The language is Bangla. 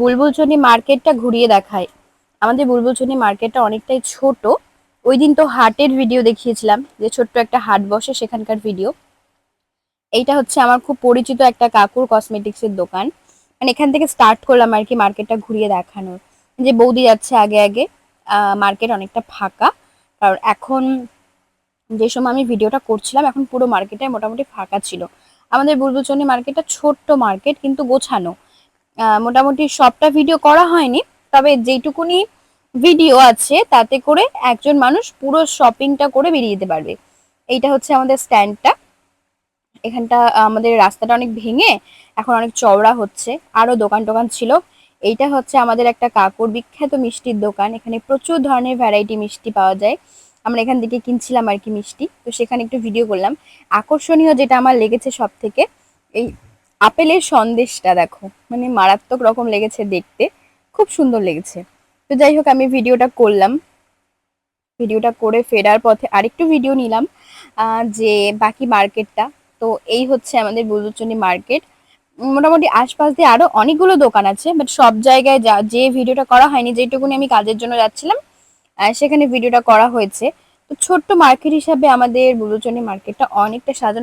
বুলবুলচন্ডী মার্কেটটা ঘুরিয়ে দেখায়। আমাদের বুলবুলচন্ডী মার্কেটটা অনেকটাই ছোট। ওই দিন তো হাটের ভিডিও দেখিয়েছিলাম, যে ছোট্ট একটা হাট বসে সেখানকার ভিডিও। এইটা হচ্ছে আমার খুব পরিচিত একটা কাকুর কসমেটিক্স এর দোকান। মানে এখান থেকে স্টার্ট করলাম আর কি মার্কেটটা ঘুরিয়ে দেখানোর। যে বৌদি যাচ্ছে আগে আগে, মার্কেট অনেকটা ফাঁকা। কারণ এখন যে সময় আমি ভিডিওটা করছিলাম এখন পুরো মার্কেটে মোটামুটি ফাঁকা ছিল। আমাদের বুলবুলচন্ডী মার্কেটটা ছোট্ট মার্কেট কিন্তু গোছানো। মোটামুটি সবটা ভিডিও করা হয়নি, তবে যেটুকুনি ভিডিও আছে তাতে করে একজন মানুষ পুরো শপিংটা করে বেরিয়ে যেতে পারবে। এইটা হচ্ছে আমাদের স্ট্যান্ডটা। এখানটা আমাদের রাস্তাটা অনেক ভেঙে এখন অনেক চওড়া হচ্ছে, আরো দোকান টোকান ছিল। এইটা হচ্ছে আমাদের একটা কাকুর বিখ্যাত মিষ্টির দোকান, এখানে প্রচুর ধরনের ভ্যারাইটি মিষ্টি পাওয়া যায়। আমরা এখান থেকে কিনছিলাম আর কি মিষ্টি, তো সেখানে একটু ভিডিও করলাম। আকর্ষণীয় যেটা আমার লেগেছে সব থেকে, এই আপেলের সন্দেশটা দেখো, মানে মারাত্মক রকম লেগেছে দেখতে, খুব সুন্দর লেগেছে। তো যাই হোক আমি ভিডিওটা করলাম, ভিডিওটা করে ফেরার পথে আরেকটু ভিডিও নিলাম যে বাকি মার্কেটটা। তো এই হচ্ছে আমাদের বুলবুলচন্ডী মার্কেট। মোটামুটি আশপাশ দিয়ে আরো অনেকগুলো দোকান আছে, বাট সব জায়গায় যে ভিডিওটা করা হয়নি, যেটুকুনি আমি কাজের জন্য যাচ্ছিলাম সেখানে ভিডিওটা করা হয়েছে। তো ছোট্ট মার্কেট হিসাবে আমাদের বুলবুলচন্ডী মার্কেটটা অনেকটা সাজানো।